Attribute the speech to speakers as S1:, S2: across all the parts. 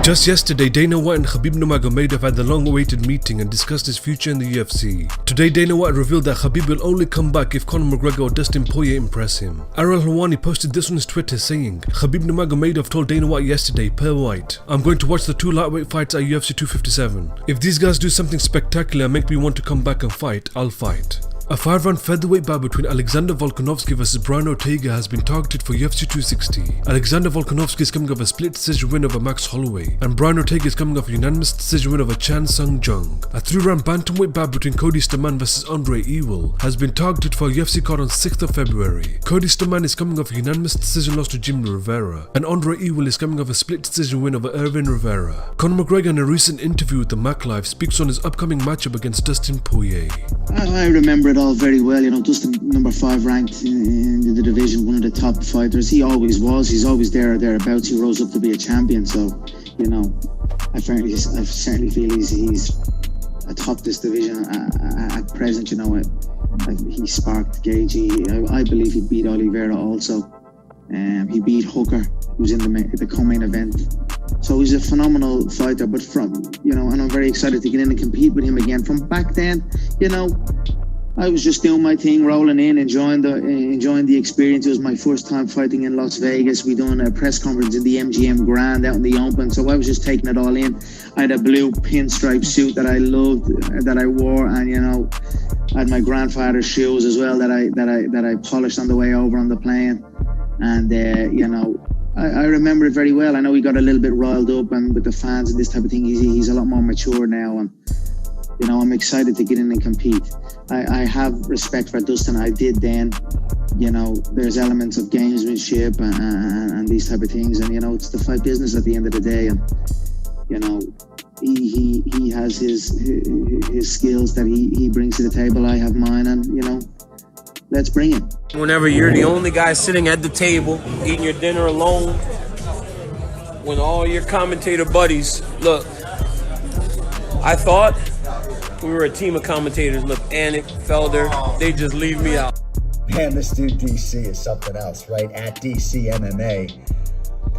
S1: Just yesterday, Dana White and Khabib Nurmagomedov had the long-awaited meeting and discussed his future in the UFC. Today, Dana White revealed that Khabib will only come back if Conor McGregor or Dustin Poirier impress him. Ariel Helwani posted this on his Twitter saying, Khabib Nurmagomedov told Dana White yesterday, per White, I'm going to watch the two lightweight fights at UFC 257. If these guys do something spectacular and make me want to come back and fight, I'll fight. A 5-round featherweight bout between Alexander Volkanovski vs Brian Ortega has been targeted for UFC 260. Alexander Volkanovski is coming off a split decision win over Max Holloway, and Brian Ortega is coming off a unanimous decision win over Chan Sung Jung. A 3-round bantamweight bout between Cody Stamann vs Andre Ewell has been targeted for a UFC card on 6th of February. Cody Stamann is coming off a unanimous decision loss to Jimmy Rivera, and Andre Ewell is coming off a split decision win over Irvin Rivera. Conor McGregor, in a recent interview with the Mac Live, speaks on his upcoming matchup against Dustin Poirier.
S2: I remember it all very well. You know, Dustin, number 5 ranked in the division, one of the top fighters. He always was. He's always thereabouts. He rose up to be a champion. So, you know, I certainly feel he's atop this division at present. You know, he sparked Gaethje. I believe he beat Oliveira also. He beat Hooker, who's in the co-main event. So he's a phenomenal fighter. But and I'm very excited to get in and compete with him again. From back then, you know, I was just doing my thing, rolling in, enjoying the experience. It was my first time fighting in Las Vegas. We done a press conference in the MGM Grand out in the open, so I was just taking it all in. I had a blue pinstripe suit that I loved, that I wore, and you know, I had my grandfather's shoes as well that I polished on the way over on the plane. And you know, I remember it very well. I know he got a little bit riled up and with the fans and this type of thing. He's a lot more mature now, and you know, I'm excited to get in and compete. I have respect for Dustin. I did then. You know, there's elements of gamesmanship and these type of things, and you know, it's the fight business at the end of the day. And you know, he has his skills that he brings to the table. I have mine, and you know, let's bring it.
S3: Whenever you're the only guy sitting at the table eating your dinner alone, when all your commentator buddies look, I thought we were a team of commentators. Look, Anik, Felder, they just leave me out.
S4: Man, this dude DC is something else, right? At DC MMA,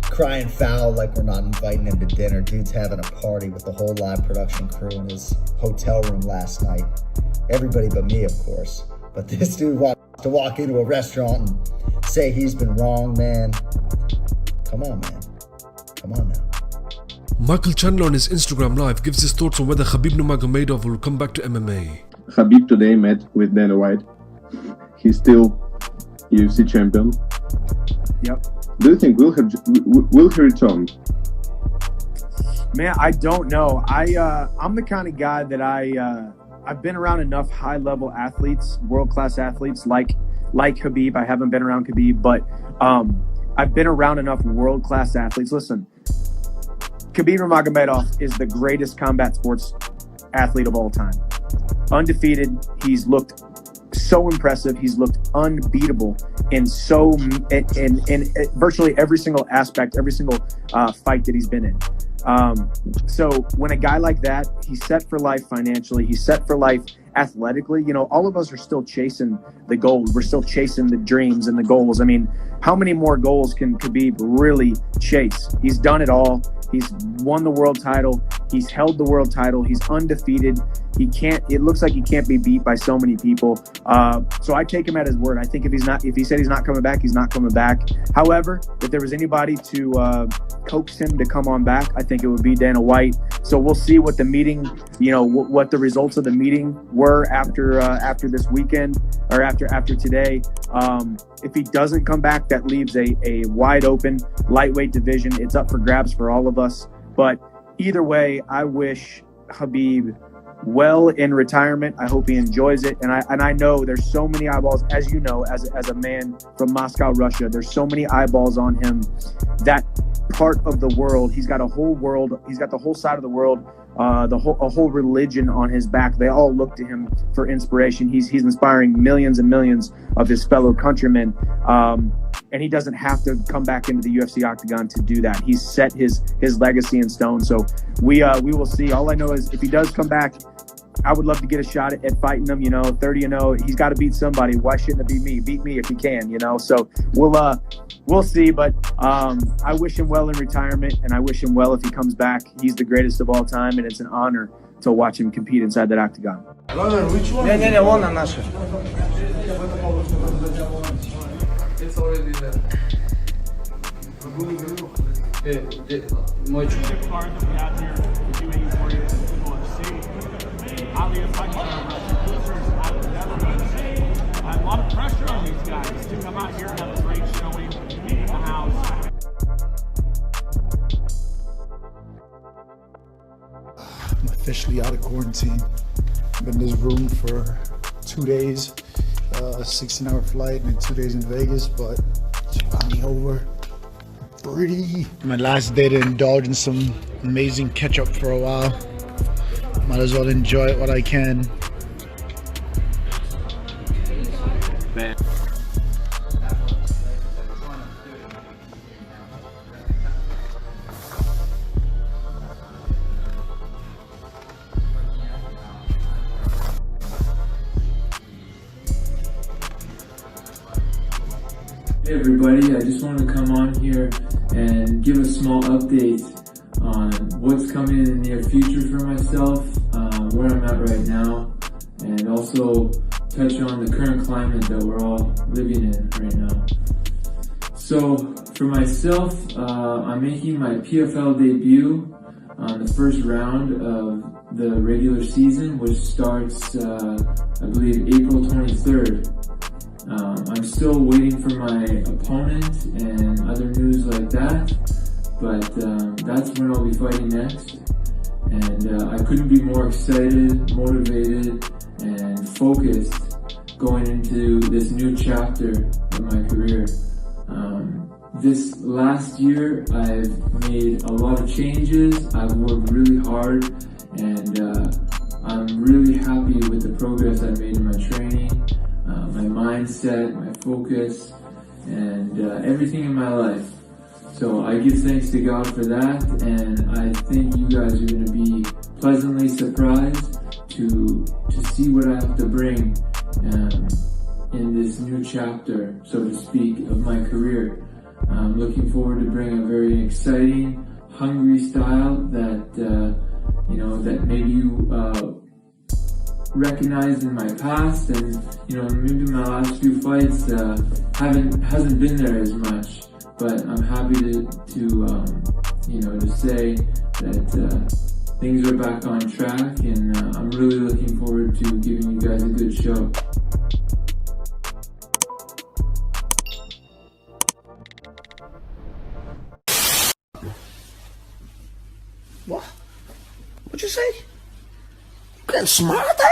S4: crying foul like we're not inviting him to dinner. Dude's having a party with the whole live production crew in his hotel room last night. Everybody but me, of course. But this dude wants to walk into a restaurant and say he's been wrong, man. Come on, man. Come on now.
S1: Michael Chandler on his Instagram Live gives his thoughts on whether Khabib Nurmagomedov will come back to MMA.
S5: Khabib today met with Dana White. He's still UFC champion.
S6: Yep.
S5: Do you think will he return?
S6: Man, I don't know. I'm the kind of guy that I've been around enough high-level athletes, world-class athletes like Khabib. I haven't been around Khabib, but I've been around enough world-class athletes. Listen, Khabib Nurmagomedov is the greatest combat sports athlete of all time. Undefeated. He's looked so impressive. He's looked unbeatable in virtually every single aspect, every single fight that he's been in. So when a guy like that, he's set for life financially, he's set for life athletically, you know, all of us are still chasing the gold. We're still chasing the dreams and the goals. I mean, how many more goals can Khabib really chase? He's done it all. He's won the world title. He's held the world title. He's undefeated. It looks like he can't be beat by so many people. So I take him at his word. I think if he said he's not coming back, he's not coming back. However, if there was anybody to coax him to come on back, I think it would be Dana White. So we'll see what the meeting, you know, what the results of the meeting were after this weekend or after today. If he doesn't come back, that leaves a wide open lightweight division. It's up for grabs for all of us. But either way, I wish Khabib well in retirement. I hope he enjoys it. And I know there's so many eyeballs, as you know, as a man from Moscow, Russia, there's so many eyeballs on him. That part of the world, he's got the whole side of the world, a whole religion on his back. They all look to him for inspiration. He's inspiring millions and millions of his fellow countrymen. And he doesn't have to come back into the UFC octagon to do that. He's set his legacy in stone. So we will see. All I know is if he does come back, I would love to get a shot at fighting him. 30-0. He's got to beat somebody. Why shouldn't it be me? Beat me if he can. So we'll see. But I wish him well in retirement, and I wish him well if he comes back. He's the greatest of all time, and it's an honor to watch him compete inside that octagon.
S7: Не, вон она наша.
S8: It's already there. Мой Chuki.
S9: Card that we have here, the 284 UFC. Highly effective I would never miss. I have a lot of pressure on these guys to come out here and have a great showing in the house.
S10: I'm officially out of quarantine. Been in this room for 2 days, 16-hour flight and 2 days in Vegas, but it's finally over. Free. My last day to indulge in some amazing ketchup for a while. Might as well enjoy it while I can.
S8: Man.
S11: Hey everybody, I just wanted to come on here and give a small update on what's coming in the near future for myself, where I'm at right now, and also touch on the current climate that we're all living in right now. So for myself, I'm making my PFL debut on the first round of the regular season, which starts, I believe, April 23rd. I'm still waiting for my opponent and other news like that, but that's when I'll be fighting next. And I couldn't be more excited, motivated, and focused going into this new chapter of my career. This last year, I've made a lot of changes. I've worked really hard, and I'm really happy with the progress I've made in my training. My mindset, my focus, and everything in my life. So I give thanks to God for that, and I think you guys are going to be pleasantly surprised to see what I have to bring in this new chapter, so to speak, of my career. I'm looking forward to bringing a very exciting, hungry style that that maybe you recognized in my past, and maybe my last few fights hasn't been there as much, but I'm happy to say that things are back on track, and I'm really looking forward to giving you guys a good show.
S7: What? What'd you say? You getting smart there?